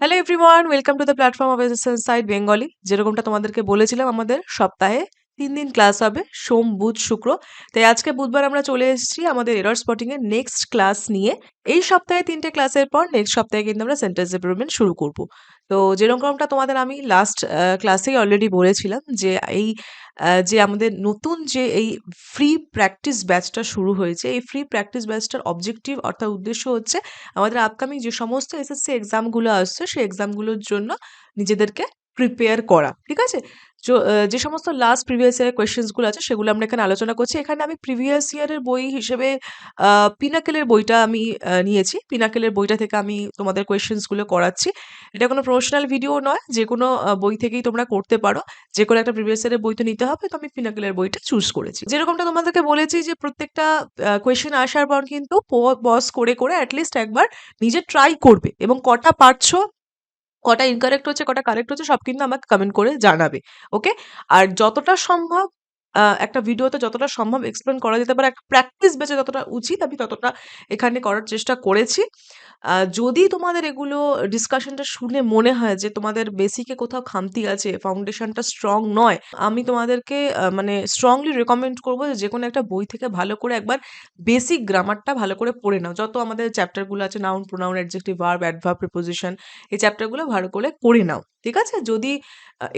Hello everyone, welcome to the platform of SSN side Bengali. যেরকমটা তোমাদেরকে বলেছিলাম, আমাদের সপ্তাহে 3 দিন ক্লাস হবে, সোম, বুধ, শুক্র। তাই আজকে বুধবার আমরা চলে এসেছি আমাদের এরর স্পটিং এর নেক্সট ক্লাস নিয়ে। এই সপ্তাহে 3টে ক্লাসের পর নেক্সট সপ্তাহে কিন্তু আমরা সেন্টেন্স ইমপ্রুভমেন্ট শুরু করব। তো যেরকমটা তোমাদের আমি লাস্ট ক্লাসেই অলরেডি বলেছিলাম যে যে আমাদের নতুন যে এই ফ্রি প্র্যাকটিস ব্যাচটা শুরু হয়েছে, এই ফ্রি প্র্যাকটিস ব্যাচটার অবজেক্টিভ অর্থাৎ উদ্দেশ্য হচ্ছে আমাদের আপকামিং যে সমস্ত এসএসসি এক্সামগুলো আসছে সেই এক্সামগুলোর জন্য নিজেদেরকে প্রিপেয়ার করা। ঠিক আছে? যে সমস্ত লাস্ট প্রিভিয়াস ইয়ারের কোয়েশ্চেন্সগুলো আছে সেগুলো আমরা এখানে আলোচনা করছি। এখানে আমি প্রিভিয়াস ইয়ারের বই হিসেবে পিনাকেলের বইটা আমি নিয়েছি। পিনাকেলের বইটা থেকে আমি তোমাদের কোয়েশ্চেন্সগুলো করাচ্ছি। এটা কোনো প্রমোশনাল ভিডিও নয়, যেকোনো বই থেকেই তোমরা করতে পারো। যেকোনো একটা প্রিভিয়াস ইয়ারের বই তো নিতে হবে, তো আমি পিনাকেলের বইটা চুজ করেছি। যেরকমটা তোমাদেরকে বলেছি যে প্রত্যেকটা কোয়েশ্চেন আসার পর কিন্তু পজ করে অ্যাটলিস্ট একবার নিজে ট্রাই করবে এবং কটা পারছো, কটা ইনকারেক্ট হচ্ছে, কটা কারেক্ট হচ্ছে সব কিন্তু আমাকে কমেন্ট করে জানাবে। ওকে? আর যতটা সম্ভব একটা ভিডিওতে যতটা সম্ভব এক্সপ্লেন করা যেতে পারে, একটা প্র্যাকটিস বেঁচে যতটা উচিত আমি ততটা এখানে করার চেষ্টা করেছি। যদি তোমাদের এগুলো ডিসকাশনটা শুনে মনে হয় যে তোমাদের বেসিকে কোথাও খামতি আছে, ফাউন্ডেশনটা স্ট্রং নয়, আমি তোমাদেরকে মানে স্ট্রংলি রেকমেন্ড করবো যে যেকোনো একটা বই থেকে ভালো করে একবার বেসিক গ্রামারটা ভালো করে পড়ে নাও। যত আমাদের চ্যাপ্টারগুলো আছে, noun, pronoun, adjective, verb, adverb, preposition, এই চ্যাপ্টারগুলো ভালো করে পড়ে নাও। ঠিক আছে? যদি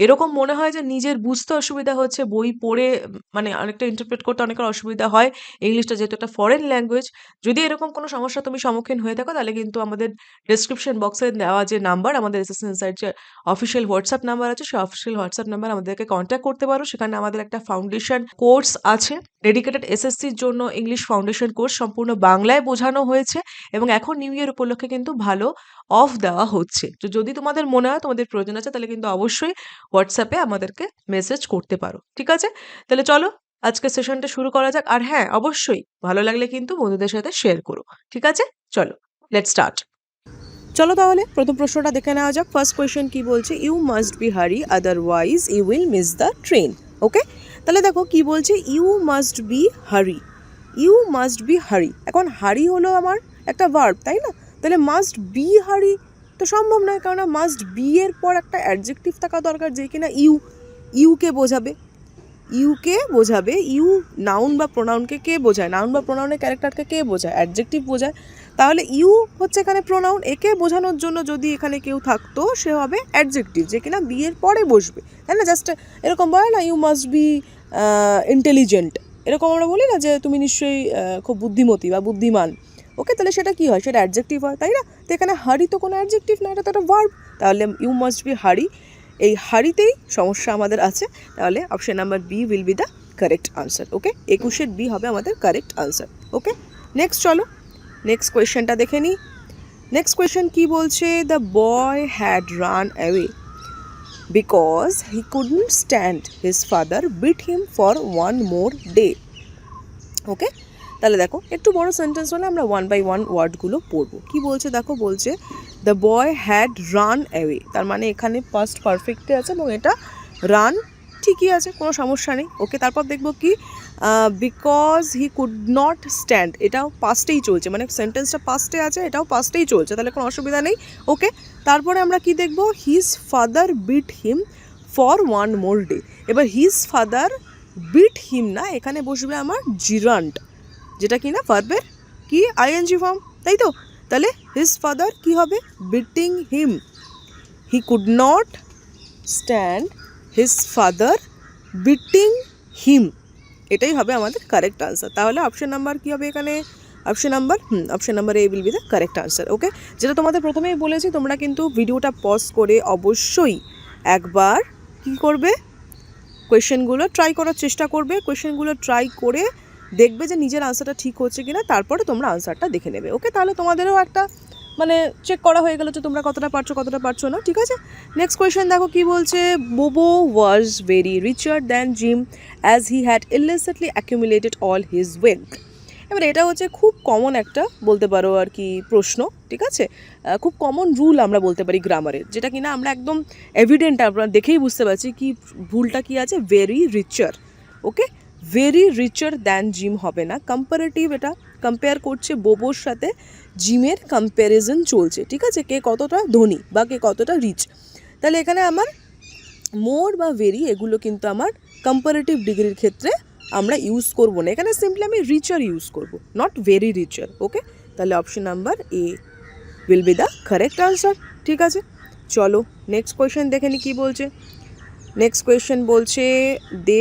এরকম মনে হয় যে নিজের বুঝতে অসুবিধা হচ্ছে, বই পড়ে মানে অনেকটা ইন্টারপ্রেট করতে অনেকের অসুবিধা হয়, ইংলিশটা যেহেতু একটা ফরেন ল্যাঙ্গুয়েজ, যদি এরকম কোনো সমস্যা তুমি সম্মুখীন হয়ে থাকো তাহলে কিন্তু আমাদের ডেসক্রিপশন বক্সে দেওয়া যে নাম্বার, আমাদের এসএসসি ইনসাইট যে অফিসিয়াল হোয়াটসঅ্যাপ নাম্বার আছে, সেই অফিসিয়াল হোয়াটসঅ্যাপ নাম্বার আমাদেরকে কন্ট্যাক্ট করতে পারো। সেখানে আমাদের একটা ফাউন্ডেশন কোর্স আছে, ডেডিকেটেড এসএসসির জন্য ইংলিশ ফাউন্ডেশন কোর্স, সম্পূর্ণ বাংলায় বোঝানো হয়েছে এবং এখন নিউ ইয়ার উপলক্ষে কিন্তু ভালো অফ দেওয়া হচ্ছে। তো যদি তোমাদের মনে হয় তোমাদের প্রয়োজন আছে তাহলে কিন্তু অবশ্যই হোয়াটসঅ্যাপে আমাদেরকে মেসেজ করতে পারো। ঠিক আছে? তাহলে চলো আজকে সেশনটা শুরু করা যাক। আর হ্যাঁ, অবশ্যই ভালো লাগলে কিন্তু বন্ধুদের সাথে শেয়ার করো। ঠিক আছে? চলো, লেটস স্টার্ট। চলো তাহলে প্রথম প্রশ্নটা দেখে নেওয়া যাক। ফার্স্ট কোয়েশ্চেন কি বলছে? You must be hurry otherwise you will miss the train. Okay? তাহলে দেখো কি বলছে, you must be hurry. You must be hurry, এখন হারি হলো আমার একটা ভার্ব, তাই না? তাহলে মাস্ট বি হারি তো সম্ভব নয়, কেননা মাস্ট বি এর পর একটা অ্যাডজেক্টিভ থাকা দরকার যে কিনা ইউকে বোঝাবে। ইউকে বোঝাবে। ইউ নাউন বা প্রোনাউনকে কে বোঝায়? নাউন বা প্রোনাউনের ক্যারেক্টারকে কে বোঝায়? অ্যাডজেক্টিভ বোঝায়। তাহলে ইউ হচ্ছে এখানে প্রোনাউন, একে বোঝানোর জন্য যদি এখানে কেউ থাকতো সে হবে অ্যাডজেক্টিভ যে কিনা বি এর পরে বসবে, তাই না? জাস্ট এরকম বলে না, ইউ মাস্ট বি ইন্টেলিজেন্ট, এরকম আমরা বলি না যে তুমি নিশ্চয়ই খুব বুদ্ধিমতী বা বুদ্ধিমান। ওকে? তাহলে সেটা কি হয়? সেটা অ্যাডজেক্টিভ হয়, তাই না? তো এখানে হারি তো কোনো অ্যাডজেক্টিভ না, এটা তো একটা ভার্ব। তাহলে ইউ মাস্ট বি হারি, এই হারিতেই সমস্যা আমাদের আছে। তাহলে option number B will be the correct answer. Okay? 21 B হবে আমাদের কারেক্ট আনসার। ওকে? নেক্সট চলো নেক্সট কোয়েশ্চেনটা দেখে নিই। নেক্সট কোয়েশ্চেন কি বলছে? The boy had ran away because he couldn't stand his father beat him for one more day. Okay? তাহলে দেখো একটু বড় সেন্টেন্স হলে আমরা ওয়ান বাই ওয়ান ওয়ার্ডগুলো পড়বো। কি বলছে দেখো, বলছে the boy had ran away, তার মানে এখানে পাস্ট পারফেক্টে আছে এবং এটা রান ঠিকই আছে, কোনো সমস্যা নেই। ওকে? তারপর দেখবো কি, because he could not stand, এটাও পাস্টেই চলছে, মানে সেন্টেন্সটা পাস্টে আছে, এটাও পাস্টেই চলছে, তাহলে কোনো অসুবিধা নেই। ওকে? তারপরে আমরা কি দেখবো, his father beat him for one more day. এবার হিজ ফাদার বিট হিম না, এখানে বসবে আমার জিরান্ট, যেটা কি না ভার্বের কি আইএনজি ফর্ম, তাই তো? তাহলে হিজ ফাদার কি হবে? Beating him. He could not stand his father beating him, এটাই হবে আমাদের কারেক্ট আনসার। তাহলে অপশন নাম্বার কি হবে এখানে? Option number A will be the correct answer. Okay? যেটা তোমাদের প্রথমেই বলেছি, তোমরা কিন্তু ভিডিওটা পজ করে অবশ্যই একবার কি করবে, কোয়েশ্চেনগুলো ট্রাই করার চেষ্টা করবে। কোয়েশ্চেনগুলো ট্রাই করে দেখবে যে নিজের আনসারটা ঠিক হচ্ছে কিনা, তারপরে তোমরা আনসারটা দেখে নেবে। ওকে? তাহলে তোমাদেরও একটা মানে চেক করা হয়ে গেল যে তোমরা কতটা পারছো না। ঠিক আছে? নেক্সট কোয়েশ্চেন দেখো কি বলছে, Bobo was very richer than Jim as he had illicitly accumulated all his wealth. এবার এটা হচ্ছে খুব কমন একটা বলতে পারো আর কি প্রশ্ন। ঠিক আছে? খুব কমন রুল আমরা বলতে পারি গ্রামারের, যেটা কিনা আমরা একদম এভিডেন্ট, আমরা দেখেই বুঝতে পারছি কি ভুলটা কি আছে। ভেরি রিচার। ওকে? ভেরি রিচার দ্যান জিম হবে না, কম্পারেটিভ এটা কম্পেয়ার করছে বোবোর সাথে জিমের কম্প্যারিজন চলছে, ঠিক আছে, কে কতটা ধনী বা কে কতটা রিচ। তাহলে এখানে আমার মোর বা ভেরি এগুলো কিন্তু আমার কম্পারেটিভ ডিগ্রির ক্ষেত্রে আমরা ইউজ করব না, এখানে সিম্পলি আমি রিচার ইউজ করব, নট ভেরি রিচার। ওকে, তাহলে option number A will be the correct answer. ঠিক আছে, চলো নেক্সট কোয়েশ্চেন দেখে নি কী বলছে। নেক্সট কোয়েশ্চেন বলছে দে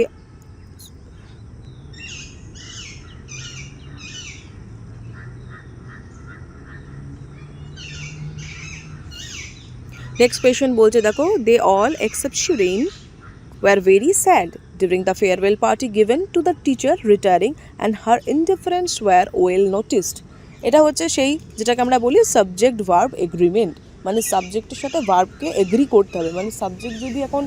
নেক্সট কোয়েশ্চেন বলছে দেখো, they all except Shirin were very sad during the farewell party given to the teacher retiring and her indifference were well noticed. এটা হচ্ছে সেই যেটাকে আমরা বলি সাবজেক্ট ভার্ব এগ্রিমেন্ট, মানে সাবজেক্টের সাথে ভার্বকে এগ্রি করতে হবে। মানে সাবজেক্ট যদি এখন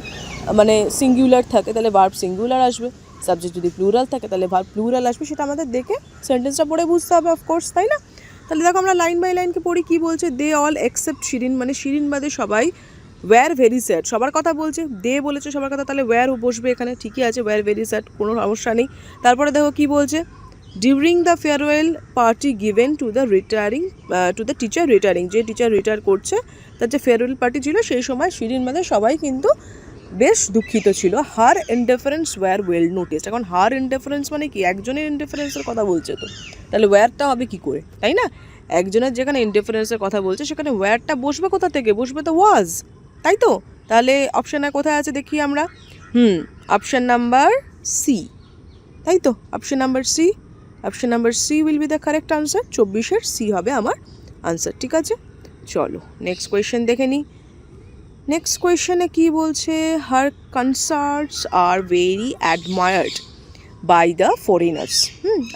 মানে সিঙ্গুলার থাকে তাহলে ভার্ব সিঙ্গুলার আসবে, সাবজেক্ট যদি প্লুরাল থাকে তাহলে ভার্ব প্লুরাল আসবে, সেটা আমাদের দেখে সেন্টেন্সটা পড়ে বুঝতে হবে অফকোর্স, তাই না? তাহলে দেখো আমরা লাইন বাই লাইনকে পড়ি, কী বলছে, দে অল এক্সেপ্ট শিরিন, মানে শিরিন বাদে সবাই ওয়্যার ভেরি স্যাড, সবার কথা বলছে, দে বলেছে সবার কথা, তাহলে ওয়্যার বসবে এখানে, ঠিকই আছে, ওয়্যার ভেরি স্যাড, কোনো সমস্যা নেই। তারপরে দেখো কী বলছে, during the farewell party given to the teacher retiring, যে টিচার রিটায়ার করছে তার যে ফেয়ারওয়েল পার্টি ছিল সেই সময় শিরিন মানে সবাই কিন্তু বেশ দুঃখিত ছিল। হার ইনডিফারেন্স ওয়্যার ওয়েল নোটিসড, এখন হার ইনডিফারেন্স মানে কি, একজনের ইনডিফারেন্সের কথা বলছে, তো তাহলে ওয়্যারটা হবে কী করে, তাই না? একজনের যেখানে ইনডিফারেন্সের কথা বলছে সেখানে ওয়্যারটা বসবে কোথা থেকে, বসবে তো ওয়াজ, তাই তো? তাহলে অপশানে কোথায় আছে দেখি আমরা, অপশান নাম্বার সি, তাই তো? Option number C will be the correct answer. 24-এর সি হবে আমার আনসার। ঠিক আছে, চলো নেক্সট কোয়েশ্চেন দেখে নিই। নেক্সট কোয়েশ্চেনে কী বলছে, her concerts are very admired by the foreigners.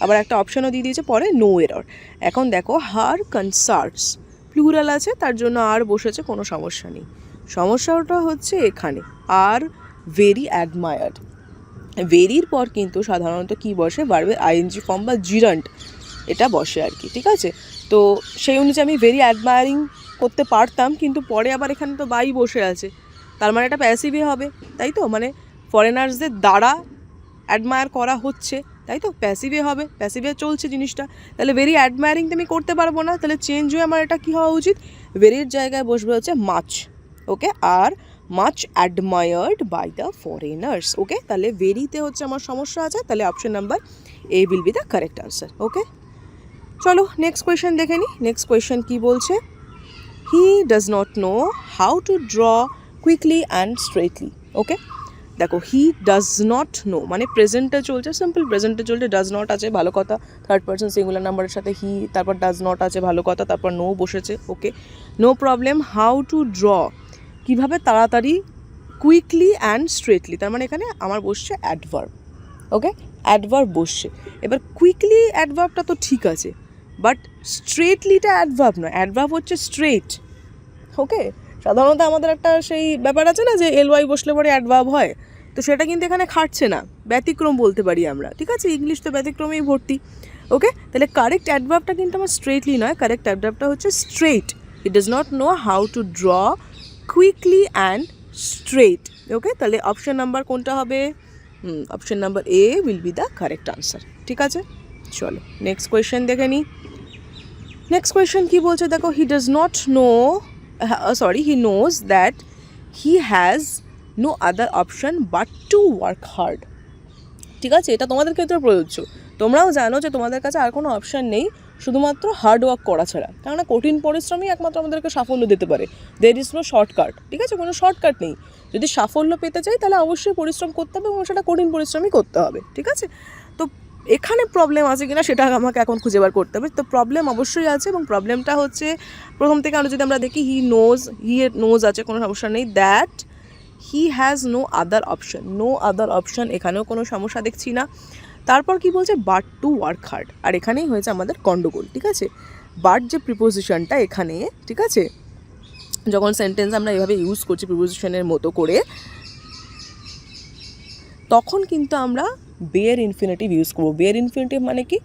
আবার একটা অপশানও দিয়ে দিয়েছে পরে, নো এরর। এখন দেখো, হার কনসার্টস প্লুরাল আছে তার জন্য আর বসেছে, কোনো সমস্যা নেই। সমস্যাটা হচ্ছে এখানে আর ভেরি অ্যাডমায়ার্ড, ভেরির পর কিন্তু সাধারণত কি বসে, ভার্বের আইএনজি ফর্ম বা জিরান্ট এটা বসে আর কি। ঠিক আছে, তো সেই অনুযায়ী আমি ভেরি অ্যাডমায়ারিং করতে পারতাম, কিন্তু পরে আবার এখানে তো বাই বসে আছে, তার মানে এটা প্যাসিভে হবে, তাই তো? মানে ফরেনার্সদের দ্বারা অ্যাডমায়ার করা হচ্ছে, তাই তো? প্যাসিভে হবে, প্যাসিভে চলছে জিনিসটা, তাহলে ভেরি অ্যাডমায়ারিং তো আমি করতে পারবো না, তাহলে চেঞ্জ হয়ে আমার এটা কী হওয়া উচিত, ভেরির জায়গায় বসবে হচ্ছে much. Okay, are much admired by the foreigners. Okay, তাহলে ভেরিতে হচ্ছে আমার সমস্যা আছে, তাহলে option number A will be the correct answer. Okay, চলো নেক্সট কোয়েশ্চেন দেখে নিই। নেক্সট কোয়েশ্চেন কী বলছে, he does not know how to draw quickly and straightly. Okay, দেখো, হি ডাজ নট নো মানে প্রেজেন্টে চলছে, সিম্পল প্রেজেন্টে চলছে, ডাজ নট আছে, ভালো কথা, থার্ড পার্সন সিঙ্গুলার নাম্বারের সাথে হি, তারপর ডাজ নট আছে, ভালো কথা, তারপর নো বসেছে। Okay, no problem. How to draw, কীভাবে তাড়াতাড়ি, কুইকলি অ্যান্ড স্ট্রেটলি, তার মানে এখানে আমার বসছে অ্যাডভার্ব। ওকে, অ্যাডভার্ব বসছে। এবার কুইকলি অ্যাডভার্বটা তো ঠিক আছে, বাট স্ট্রেটলিটা অ্যাডভার্ব নয়, অ্যাডভার্ব হচ্ছে স্ট্রেট। ওকে, সাধারণত আমাদের একটা সেই ব্যাপার আছে না যে এলওয়াই বসলে পরে অ্যাডভার্ব হয়, তো সেটা কিন্তু এখানে খাটছে না, ব্যতিক্রম বলতে পারি আমরা। ঠিক আছে, ইংলিশ তো ব্যতিক্রমেই ভর্তি। ওকে, তাহলে কারেক্ট অ্যাডভার্বটা কিন্তু আমার স্ট্রেটলি নয়, কারেক্ট অ্যাডভার্বটা হচ্ছে straight. He does not know how to draw quickly and straight. Okay, তাহলে অপশন নাম্বার কোনটা হবে, option number A will be the correct answer. ঠিক আছে, চলো নেক্সট কোয়েশ্চেন দেখে নিই। নেক্সট কোয়েশ্চেন কী বলছে দেখো, he does not know he knows that he has no other option but to work hard. ঠিক আছে, এটা তোমাদের ক্ষেত্রে প্রযোজ্য, তোমরাও জানো যে তোমাদের কাছে আর কোনো অপশান নেই শুধুমাত্র হার্ড ওয়ার্ক করা ছাড়া, কেননা কঠিন পরিশ্রমই একমাত্র আমাদেরকে সাফল্য দিতে পারে। There is no shortcut. ঠিক আছে, কোনো শর্টকাট নেই। যদি সাফল্য পেতে চাই তাহলে অবশ্যই পরিশ্রম করতে হবে এবং সেটা কঠিন পরিশ্রমই করতে হবে। ঠিক আছে, তো এখানে প্রবলেম আছে কিনা সেটা আমাকে এখন খুঁজে বার করতে হবে। তো প্রবলেম অবশ্যই আছে, এবং প্রবলেমটা হচ্ছে প্রথম থেকে যদি আমরা দেখি, হি নোজ আছে, কোনো সমস্যা নেই, that he has no other option, এখানেও কোনো সমস্যা দেখছি না। তারপর কি বলছে, বাট টু ওয়ার্ক হার্ড, আর এখানেই হয়েছে আমাদের গন্ডগোল। ঠিক আছে, বাট যে প্রিপোজিশনটা এখানে, ঠিক আছে, যখন সেন্টেন্স আমরা এভাবে ইউজ করছি প্রিপোজিশনের মতো করে, তখন কিন্তু আমরা বেয়ার ইনফিনিটিভ ইউজ করবো। বেয়ার ইনফিনিটিভ মানে কি,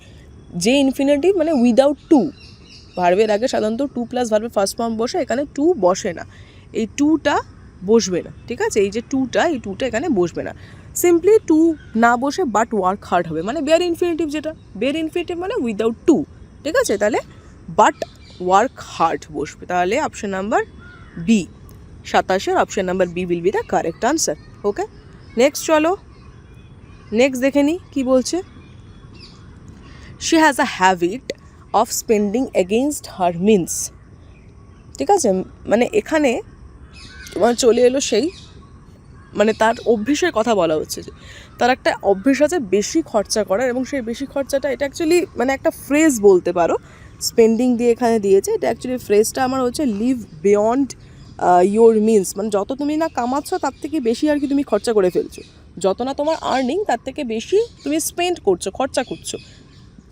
যে ইনফিনিটিভ মানে উইদাউট টু, ভার্বের আগে সাধারণত টু প্লাস ভার্বের ফার্স্ট ফর্ম বসে, এখানে টু বসে না, এই টুটা বসবে না। ঠিক আছে, এই টুটা এখানে বসবে না, সিম্পলি টু না বসে বাট ওয়ার্ক হার্ড হবে, মানে বেয়ার ইনফিনিটিভ, যেটা বেয়ার ইনফিনিটিভ মানে উইদাউট টু, ঠিক আছে, তাহলে বাট ওয়ার্ক হার্ড বসবে, তাহলে option number B 27 option number B will be the correct answer. Okay, next চলো, নেক্সট দেখে নিই কী বলছে। She has a habit of spending against her means. ঠিক আছে, মানে এখানে তোমার চলে এলো সেই মানে তার অভ্যেসের কথা বলা হচ্ছে, যে তার একটা অভ্যেস আছে বেশি খরচা করার, এবং সেই বেশি খরচাটা এটা অ্যাকচুয়ালি মানে একটা ফ্রেজ বলতে পারো, স্পেন্ডিং দিয়ে এখানে দিয়েছে, এটা অ্যাকচুয়ালি ফ্রেজটা আমার হচ্ছে লিভ বিয়ন্ড ইয়োর মিনস, মানে যত তুমি না কামাচ্ছ তার থেকে বেশি আর কি তুমি খরচা করে ফেলছো, যত না তোমার আর্নিং তার থেকে বেশি তুমি স্পেন্ড করছো, খরচা করছো।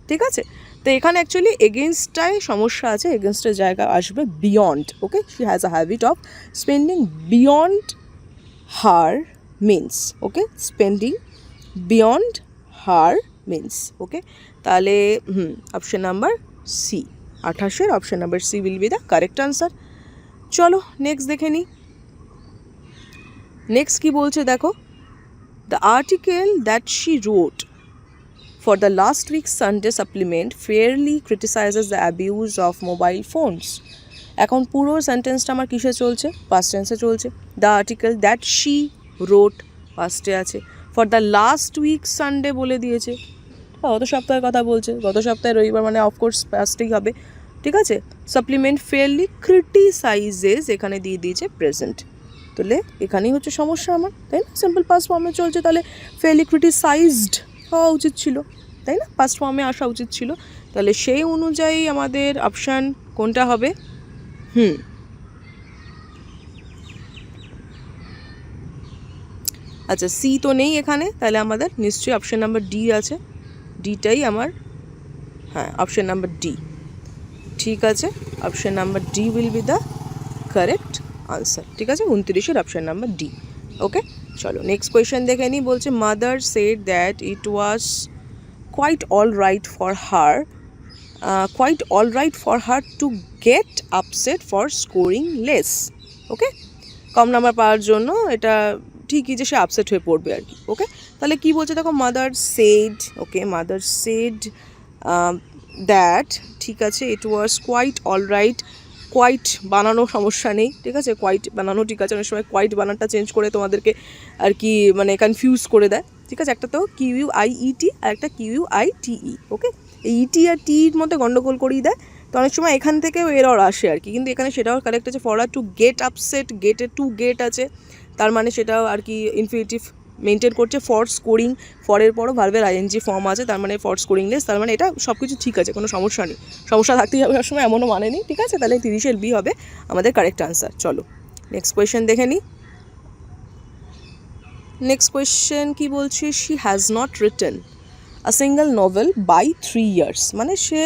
ঠিক আছে, তো এখানে অ্যাকচুয়ালি এগেনস্টটাই সমস্যা আছে, এগেনস্টের জায়গা আসবে beyond. Okay, she has a habit of spending beyond her means. Okay, spending beyond her means. Okay, তাহলে option number C 28 option number C will be the correct answer. চলো নেক্সট দেখে নিই, নেক্সট কি বলছে দেখো। The article that she wrote for the last week's Sunday supplement fairly criticizes the abuse of mobile phones. এখন পুরো সেন্টেন্সটা আমার কিসে চলছে, পাস্ট টেন্সে চলছে। The article that she wrote পাস্টে আছে, for the last week Sunday বলে দিয়েছে, গত সপ্তাহের কথা বলছে, গত সপ্তাহে রবিবার মানে অফকোর্স পাস্টেই হবে। ঠিক আছে, সাপ্লিমেন্ট ফেয়ারলি ক্রিটিসাইজেস এখানে দিয়ে দিয়েছে প্রেজেন্ট, তাহলে এখানেই হচ্ছে সমস্যা আমার, তাই না? সিম্পল পাস্ট ফর্মে চলছে, তাহলে ফেয়ারলি ক্রিটিসাইজড হওয়া উচিত ছিল, তাই না? পাস্ট ফর্মে আসা উচিত ছিল, তাহলে সেই অনুযায়ী আমাদের অপশান কোনটা হবে? আচ্ছা, সি তো নেই এখানে, তাহলে আমাদের নিশ্চয়ই অপশান নাম্বার ডি আছে, ডিটাই আমার, হ্যাঁ অপশান নাম্বার ডি, ঠিক আছে, option number D will be the correct answer. ঠিক আছে, 29 অপশান নাম্বার ডি। ওকে, চলো নেক্সট কোয়েশ্চেন দেখে নিই। বলছে mother said that it was quite all right for her to get upset for scoring less. Okay, কম number পাওয়ার জন্য এটা ঠিকই যে সে আপসেট হয়ে পড়বে আর কি। ওকে, তাহলে কি বলছে দেখো, mother said, okay mother said that, ঠিক আছে, it was quite all right, quite বানানো সমস্যা নেই, ঠিক আছে, কোয়াইট বানানো ঠিক আছে, অনেক সময় কোয়াইট বানানটা চেঞ্জ করে তোমাদেরকে আর কি মানে কনফিউজ করে দেয়। ঠিক আছে, একটা তো QUIET আর একটা QUITE। ওকে, এই ইটি আর টির মধ্যে গন্ডগোল করিয়ে দেয়, তো অনেক সময় এখান থেকেও এরর আসে আর কি, কিন্তু এখানে সেটাও কারেক্ট আছে। ফর টু গেট আপসেট, গেটে টু গেট আছে, তার মানে সেটাও আর কি ইনফিনিটিভ মেনটেন করছে। ফর স্কোরিং, ফরের পরও ভার্বের ING ফর্ম আছে, তার মানে ফর স্কোরিং লেস, তার মানে এটা সব কিছু ঠিক আছে, কোনো সমস্যা নেই, সমস্যা থাকতেই হবে সবসময় এমনও মানে নেই। ঠিক আছে, তাহলে 30 বি হবে আমাদের কারেক্ট আনসার। চলো নেক্সট কোয়েশ্চেন দেখে নিই। নেক্সট কোয়েশ্চেন কি বলছে, she has not written a single novel by 3 years, মানে সে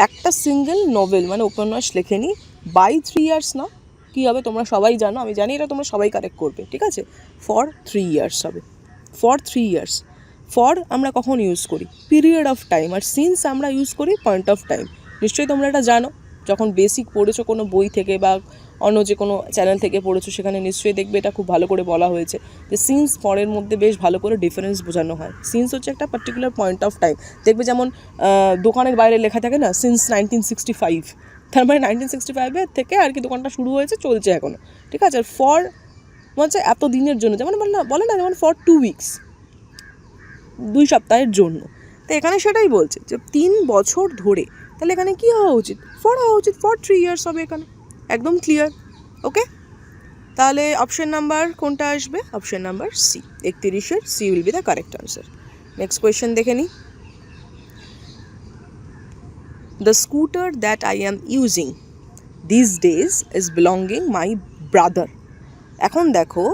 একটা সিঙ্গেল নোভেল মানে উপন্যাস লেখেনি বাই 3 years না, কী হবে তোমরা সবাই জানো, আমি জানি এটা তোমরা সবাই কারেক্ট করবে। ঠিক আছে, ফর 3 years হবে, ফর 3 years। ফর আমরা কখন ইউজ করি? পিরিয়ড অফ টাইম, আর সিন্স আমরা ইউজ করি পয়েন্ট অফ টাইম। নিশ্চয়ই তোমরা এটা জানো, যখন বেসিক পড়েছো কোনো বই থেকে বা অন্য যে কোনো চ্যানেল থেকে পড়েছো, সেখানে নিশ্চয়ই দেখবে এটা খুব ভালো করে বলা হয়েছে যে সিন্স ফরের মধ্যে বেশ ভালো করে ডিফারেন্স বোঝানো হয়। সিন্স হচ্ছে একটা পার্টিকুলার পয়েন্ট অফ টাইম, দেখবে যেমন দোকানের বাইরে লেখা থাকে না সিন্স 1965, তার মানে 1965 থেকে আর কি দোকানটা শুরু হয়েছে, চলছে এখনও। ঠিক আছে, আর ফর হচ্ছে এত দিনের জন্য, যেমন বলে না যেমন ফর 2 weeks, 2 সপ্তাহের জন্য, তো এখানে সেটাই বলছে যে 3 বছর ধরে, তাহলে এখানে কী হওয়া উচিত? ফর হওয়া উচিত, ফর 3 years হবে এখানে, একদম ক্লিয়ার। ওকে, তাহলে অপশন নাম্বার কোনটা আসবে? Option number C, 31 C will be the correct answer. Next question দেখে নিই। The scooter that I am using this days is belonging my brother. এখন দেখো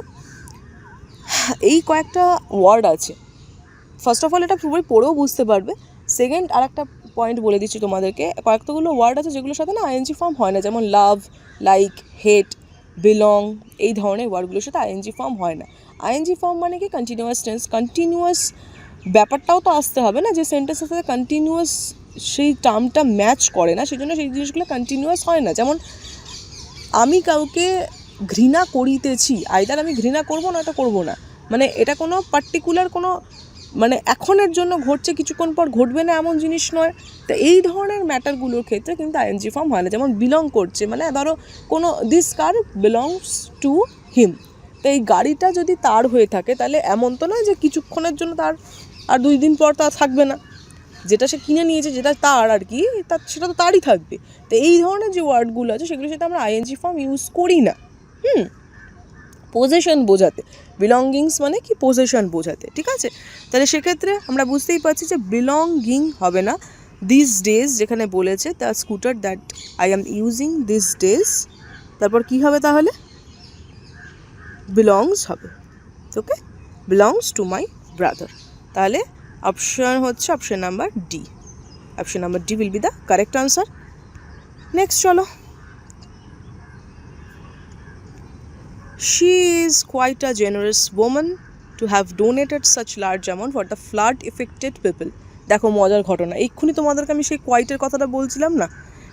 এই কয়েকটা ওয়ার্ড আছে, ফার্স্ট অফ অল এটা পুরোই পড়েও বুঝতে পারবে। সেকেন্ড আর একটা পয়েন্ট বলে দিচ্ছি তোমাদেরকে, কয়েকটাগুলো ওয়ার্ড আছে যেগুলোর সাথে না ING ফর্ম হয় না, যেমন লাভ, লাইক, হেট, বিলং, এই ধরনের ওয়ার্ডগুলোর সাথে ING ফর্ম হয় না। ING ফর্ম মানে কি? কন্টিনিউয়াস টেন্স, কন্টিনিউয়াস ব্যাপারটাও তো আসতে হবে না, যে সেন্টেন্সের সাথে কন্টিনিউয়াস সেই টার্মটা ম্যাচ করে না, সেই জন্য সেই জিনিসগুলো কন্টিনিউয়াস হয় না। যেমন আমি কাউকে ঘৃণা করিতেছি, আইদার আমি ঘৃণা করবো না, এটা করবো না, মানে এটা কোনো পার্টিকুলার কোনো মানে এখনের জন্য ঘটছে, কিছুক্ষণ পর ঘটবে না এমন জিনিস নয়। তো এই ধরনের ম্যাটারগুলোর ক্ষেত্রে কিন্তু আইএনজি ফর্ম হয় না। যেমন বিলং করছে, মানে ধরো কোনো this car belongs to him, তো এই গাড়িটা যদি তার হয়ে থাকে তাহলে এমন তো নয় যে কিছুক্ষণের জন্য তার আর 2 দিন পর তা থাকবে না। যেটা সে কিনে নিয়েছে, যেটা তার আর কি, সেটা তো তারই থাকবে। তো এই ধরনের যে ওয়ার্ডগুলো আছে সেগুলোর সাথে আমরা আইএনজি ফর্ম ইউজ করি না। পোজেশন বোঝাতে, বিলঙ্গিংস মানে কি পোজেশন বোঝাতে, ঠিক আছে। তাহলে সেক্ষেত্রে আমরা বুঝতেই পারছি যে বিলঙ্গিং হবে না। দিস ডেজ যেখানে বলেছে the scooter that I am using this days, তারপর কি হবে তাহলে বিলংস হবে। ওকে, বিলংস টু মাই ব্রাদার। তাহলে অপশন হচ্ছে option number D. Option number D will be the correct answer. Next চলো, she is quite a generous woman to have donated such large amount for the flood affected people. দেখো মজার ঘটনা, এক্ষুনি তোমাদেরকে আমি সেই কোয়াইটের কথাটা বলছিলাম না,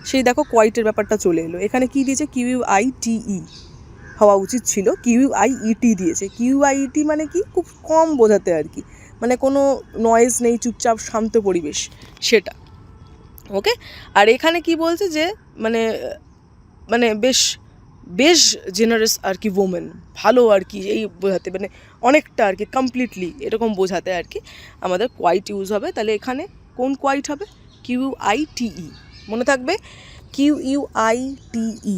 সেই দেখো কোয়াইটের ব্যাপারটা চলে এলো। এখানে কি দিয়েছে, QUITE হওয়া উচিত ছিল, QUIET দিয়েছে। QUIET মানে কি, খুব কম বোঝাতে আর কি, মানে কোনো নয়েজ নেই, চুপচাপ শান্ত পরিবেশ, সেটা। ওকে, আর এখানে কি বলছে যে মানে মানে বেশ বেশ জেনারেস আর কি, ওমেন, ভালো আর কি, এই বোঝাতে, মানে অনেকটা আর কি, কমপ্লিটলি এরকম বোঝাতে আর কি আমাদের কোয়াইট ইউজ হবে। তাহলে এখানে কোন কোয়াইট হবে, QUITE, মনে থাকবে QUITE।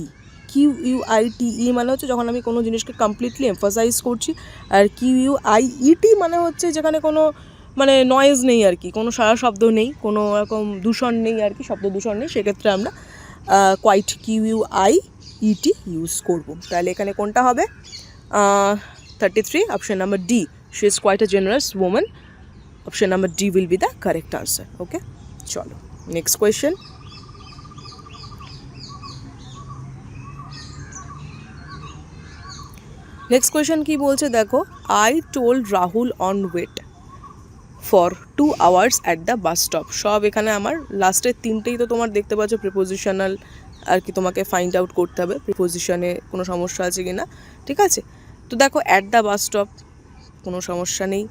QUITE মানে হচ্ছে যখন আমি কোনো জিনিসকে কমপ্লিটলি এমফাসাইজ করছি, আর QUIET মানে হচ্ছে যেখানে কোনো মানে নয়েজ নেই আর কি, কোনো সারা শব্দ নেই, কোনো রকম দূষণ নেই আর কি, শব্দ দূষণ নেই, সেক্ষেত্রে আমরা কোয়াইট QUIET ইউজ করব। তাহলে এখানে কোনটা হবে, 33 option number D, she is quite a generous woman. Option number D will be the correct answer. Okay, চলো নেক্সট কোয়েশ্চেন। নেক্সট কোয়েশ্চেন কি বলছে দেখো, I told Rahul on wait for 2 hours at the bus stop. সব এখানে আমার লাস্টের তিনটেই তো তোমার দেখতে পাচ্ছ প্রিপোজিশনাল আর কি, তোমাকে ফাইন্ড আউট করতে হবে প্রিপোজিশনে কোনো সমস্যা আছে কি না, ঠিক আছে। তো দেখো অ্যাট দ্য বাস স্টপ কোনো সমস্যা নেই,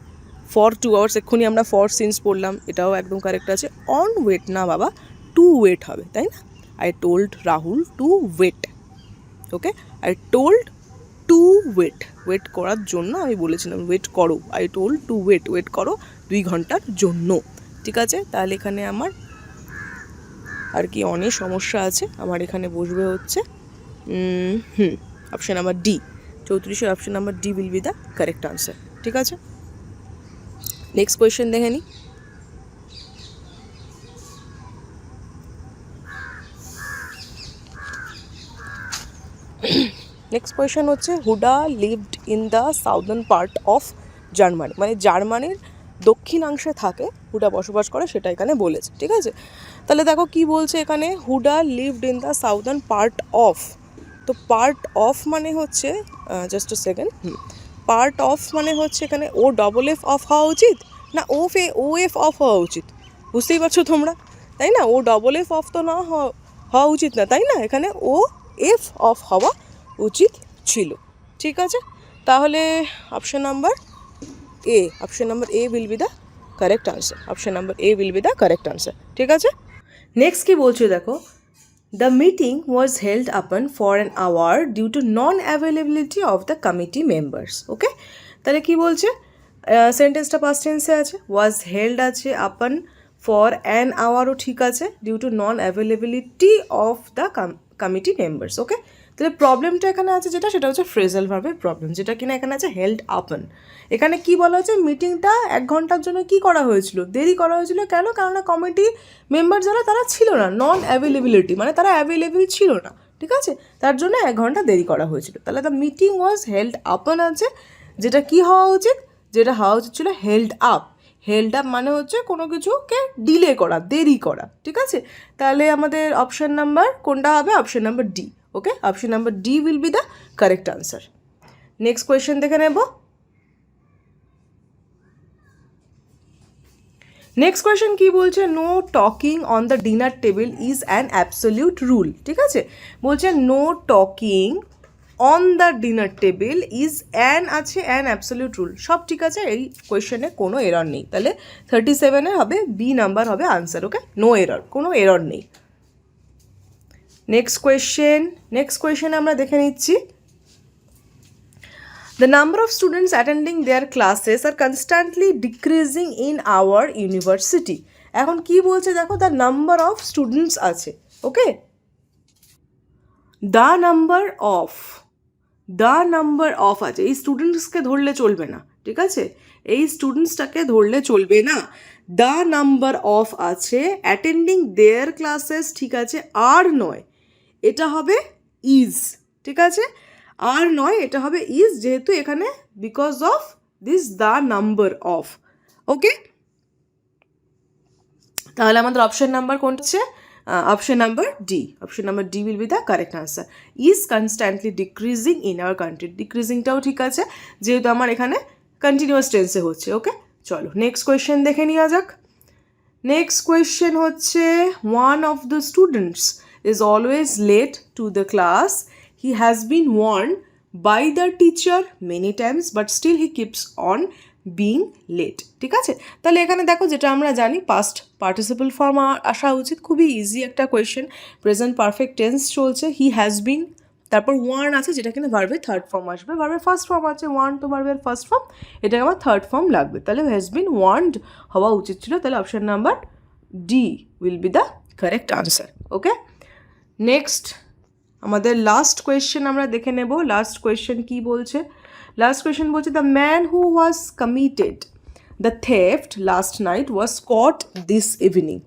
ফর 2 hours এক্ষুনি আমরা ফর সিন্স পড়লাম, এটাও একদম কারেক্ট আছে। অন ওয়েট না বাবা, টু ওয়েট হবে, তাই না। I told Rahul to wait. Okay, I told to wait, wait করার জন্য আমি বলেছিলাম ওয়েট করো, I told to wait, wait করো 2 ঘন্টার জন্য, ঠিক আছে। তাহলে এখানে আমার আর কি অনেক সমস্যা আছে, আমার এখানে বসবে হচ্ছে option number D, 34 option number D will be the correct answer, ঠিক আছে। নেক্সট কোয়েশ্চেন দেখে নিই। নেক্সট কোয়েশ্চেন হচ্ছে Hooda lived in the southern part of Germany, মানে জার্মানির দক্ষিণাংশে থাকে হুডা বসবাস করে, সেটা এখানে বলেছে, ঠিক আছে। তাহলে দেখো কি বলছে এখানে, Hooda lived in the southern part of. তো পার্ট অফ মানে হচ্ছে just a second, part of মানে হচ্ছে এখানে OFF অফ হওয়া উচিত না OF অফ হওয়া উচিত, বুঝতেই পারছো তোমরা, তাই না। OFF অফ তো না হওয়া উচিত না, তাই না, এখানে OF অফ হওয়া উচিত ছিল, ঠিক আছে। তাহলে option number A, option number A will be the correct answer. Option number A will be the correct answer, ঠিক আছে। নেক্সট কি বলছো দেখো, the meeting was held upon for an hour due to non availability of the committee members. Okay, তাহলে কি বলছে, সেন্টেন্সটা past টেন্সে আছে, ওয়াজ হেল্ড আছে, আপন ফর অ্যান আওয়ারও ঠিক আছে, due to non availability of the committee members. Okay, তাহলে প্রবলেমটা এখানে আছে যেটা, সেটা হচ্ছে ফ্রেজাল ভার্বের প্রবলেম, যেটা কিনা এখানে আছে হেল্ড আপন। এখানে কি বলা হচ্ছে, মিটিংটা 1 ঘন্টার জন্য কি করা হয়েছিল, দেরি করা হয়েছিল, কেন, কেননা কমিটি মেম্বার যারা তারা ছিল না, নন অ্যাভেলেবিলিটি মানে তারা অ্যাভেলেবল ছিল না, ঠিক আছে, তার জন্য 1 ঘন্টা দেরি করা হয়েছিল। তাহলে দ্য মিটিং ওয়াজ হেল্ড আপন আছে, যেটা কি হওয়া উচিত, যেটা হওয়া উচিত ছিল হেল্ড আপ। হেল্ড আপ মানে হচ্ছে কোনো কিছুকে ডিলে করা, দেরি করা, ঠিক আছে। তাহলে আমাদের অপশন নাম্বার কোনটা হবে, option number D. Okay, option number D will be the correct answer. Next question দেখে নেব। নেক্সট কোয়েশ্চেন কি বলছে, no talking on the dinner table is an absolute রুল, ঠিক আছে। বলছে no talking on the dinner table is অ্যান আছে অ্যান অ্যাবসলিউট রুল, সব ঠিক আছে, এই কোয়েশ্চেনে কোনো এরর নেই। তাহলে 37 হবে বি নাম্বার হবে আনসার। ওকে, নো এরর, কোনো এরর নেই। নেক্সট কোয়েশ্চেন আমরা দেখে নিচ্ছি। The number of students attending their classes are constantly decreasing in our university. এখন কি বলছে দেখো, the number of students আছে, ওকে, the number of আছে, এই স্টুডেন্টসকে ধরলে চলবে না, ঠিক আছে, এই স্টুডেন্টসটাকে ধরলে চলবে না। the number of আছে, অ্যাটেন্ডিং দেয়ার ক্লাসেস, ঠিক আছে, আর নয়, এটা হবে ইজ, ঠিক আছে, আর নয়, এটা হবে ইজ, যেহেতু এখানে because of this the number of. Okay, তাহলে আমাদের অপশন নাম্বার কোনটা হচ্ছে? Option number D. Option number D will be the correct answer. Is constantly decreasing in our country, ডিক্রিজিংটাও ঠিক আছে, যেহেতু আমার এখানে কন্টিনিউয়াস টেন্সে হচ্ছে। ওকে, চলো নেক্সট কোয়েশ্চেন দেখে নেওয়া যাক। নেক্সট কোয়েশ্চেন হচ্ছে, one of the students is always late to the class. He has been warned by the teacher many times, but still he keeps on being late. ঠিক আছে, তাহলে এখানে দেখো যেটা আমরা জানি পাস্ট পার্টিসিপল ফর্ম আসা উচিত, খুবই ইজি একটা কোয়েশ্চেন। প্রেজেন্ট পারফেক্ট টেন্স চলছে, হি হ্যাজ বিন, তারপর ওয়ার্ন আছে যেটা কিনা ভার্বের থার্ড ফর্ম আসবে, ভার্বের ফার্স্ট ফর্ম আছে, ওয়ার্ন তো ভার্বের ফার্স্ট ফর্ম, এটাকে আমার থার্ড ফর্ম লাগবে, তাহলে হ্যাজ বিন ওয়ার্নড হওয়া উচিত ছিল। তাহলে option number D will be the correct answer. Okay, next আমাদের লাস্ট কোয়েশ্চেন আমরা দেখে নেব। লাস্ট কোয়েশ্চেন কি বলছে? লাস্ট কোয়েশ্চেন বলছে, the man who was committed the theft last night was caught this evening.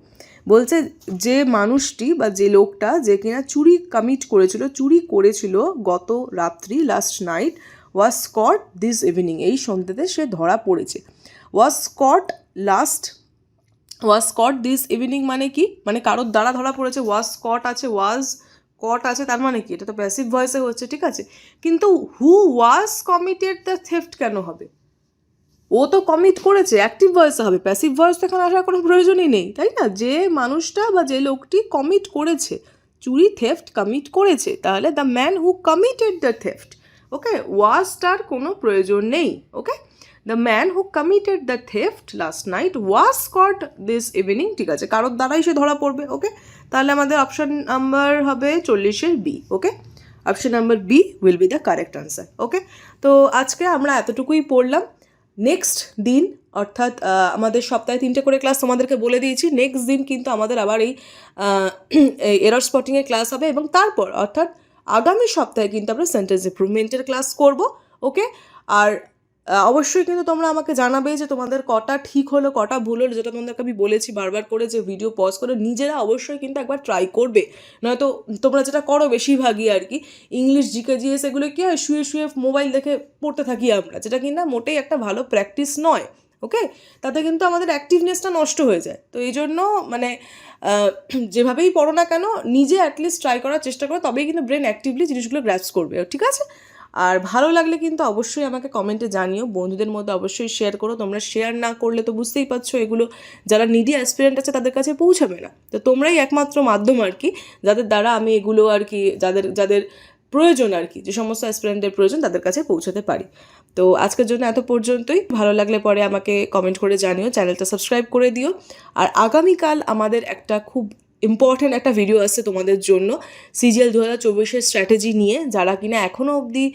বলছে যে মানুষটি বা যে লোকটা যে কিনা চুরি করেছিল গত রাত্রি, last night, was caught this evening, এই সন্ধ্যাতে সে ধরা পড়েছে। ওয়াজ কট দিস ইভিনিং মানে কি? মানে কারোর দ্বারা ধরা পড়েছে, ওয়াজ কট আছে, তার মানে কি? এটা তো প্যাসিভ ভয়েসে হচ্ছে, ঠিক আছে, কিন্তু হু ওয়াজ কমিটেড দ্য থেফট কেন হবে? ও তো কমিট করেছে, অ্যাক্টিভ ভয়েসে হবে, প্যাসিভ ভয়েস তো এখানে আসার কোনো প্রয়োজনই নেই, তাই না? যে মানুষটা বা যে লোকটি কমিট করেছে, চুরি থেফট কমিট করেছে, তাহলে the man who committed the theft. Okay, ওয়াজটার কোনো প্রয়োজন নেই। Okay, the man who committed the theft last night was caught this evening, ঠিক আছে, কারোর দ্বারাই সে ধরা পড়বে। ওকে, তাহলে আমাদের অপশন নাম্বার হবে 40-এর B. Okay, option number B will be the correct answer. Okay, তো আজকে আমরা এতটুকুই পড়লাম। নেক্সট দিন অর্থাৎ আমাদের সপ্তাহে 3টে করে ক্লাস তোমাদেরকে বলে দিয়েছি। নেক্সট দিন কিন্তু আমাদের আবার এই এরর স্পটিংয়ের ক্লাস হবে, এবং তারপর অর্থাৎ আগামী সপ্তাহে কিন্তু আমরা সেন্টেন্স ইমপ্রুভমেন্টের ক্লাস করব। ওকে, আর অবশ্যই কিন্তু তোমরা আমাকে জানাবে যে তোমাদের কটা ঠিক হলো কটা ভুল হলো, যেটা তোমাদেরকে আমি বলেছি বারবার করে, যে ভিডিও পজ করে নিজেরা অবশ্যই কিন্তু একবার ট্রাই করবে। নয়তো তোমরা যেটা করো বেশিরভাগই আর কি, ইংলিশ জিকে জিএস এগুলো কি হয়, শুয়ে মোবাইল দেখে পড়তে থাকি আমরা, যেটা কিনা মোটেই একটা ভালো প্র্যাকটিস নয়। ওকে, তাতে কিন্তু আমাদের অ্যাক্টিভনেসটা নষ্ট হয়ে যায়। তো এই জন্য মানে যেভাবেই পড়ো না কেন, নিজে অ্যাটলিস্ট ট্রাই করার চেষ্টা করো, তবেই কিন্তু ব্রেন অ্যাক্টিভলি জিনিসগুলো গ্র্যাস্প করবে, ঠিক আছে? আর ভালো লাগলে কিন্তু অবশ্যই আমাকে কমেন্টে জানিও, বন্ধুদের মধ্যে অবশ্যই শেয়ার করো। তোমরা শেয়ার না করলে তো বুঝতেই পারছো এগুলো যারা নিডি অ্যাসপিরেন্ট আছে তাদের কাছে পৌঁছাবে না। তো তোমরাই একমাত্র মাধ্যম আর কি, যাদের দ্বারা আমি এগুলো আর কি, যাদের প্রয়োজন আর কি, যে সমস্ত অ্যাসপিরেন্টের প্রয়োজন তাদের কাছে পৌঁছাতে পারি। তো আজকের জন্য এত পর্যন্তই। ভালো লাগলে পরে আমাকে কমেন্ট করে জানিও, চ্যানেলটা সাবস্ক্রাইব করে দিও। আর আগামীকাল আমাদের একটা খুব ইম্পর্ট্যান্ট একটা ভিডিও আসছে তোমাদের জন্য, সিজিএল 2024-এর স্ট্র্যাটেজি নিয়ে। যারা কিনা এখনও অবধি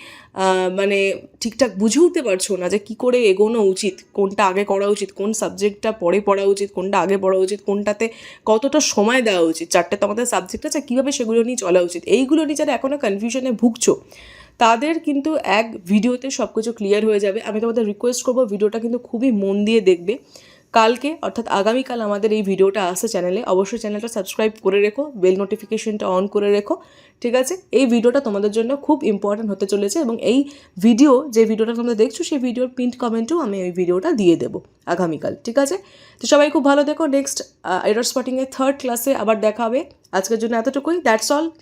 মানে ঠিকঠাক বুঝে উঠতে পারছো না যে কী করে এগোনো উচিত, কোনটা আগে করা উচিত, কোন সাবজেক্টটা পরে পড়া উচিত, কোনটা আগে পড়া উচিত, কোনটাতে কতটা সময় দেওয়া উচিত, 4টে তোমাদের সাবজেক্ট আছে, কীভাবে সেগুলো নিয়ে চলা উচিত, এইগুলো নিয়ে যারা এখনও কনফিউশনে ভুগছো তাদের কিন্তু এক ভিডিওতে সব কিছু ক্লিয়ার হয়ে যাবে। আমি তোমাদের রিকোয়েস্ট করবো ভিডিওটা কিন্তু খুবই মন দিয়ে দেখবে। কালকে অর্থাৎ আগামীকাল আমাদের এই ভিডিওটা আসছে চ্যানেলে, অবশ্যই চ্যানেলটা সাবস্ক্রাইব করে রেখো, বেল নোটিফিকেশনটা অন করে রেখো, ঠিক আছে? এই ভিডিওটা তোমাদের জন্য খুব ইম্পর্ট্যান্ট হতে চলেছে, এবং এই যে ভিডিওটা তোমরা দেখছো সেই ভিডিওর পিন্ট কমেন্টেও আমি এই ভিডিওটা দিয়ে দেবো আগামীকাল, ঠিক আছে? তো সবাই খুব ভালো দেখো। নেক্সট এরর স্পটিংয়ের 3rd ক্লাসে আবার দেখা হবে। আজকের জন্য এতটুকুই, দ্যাটস অল।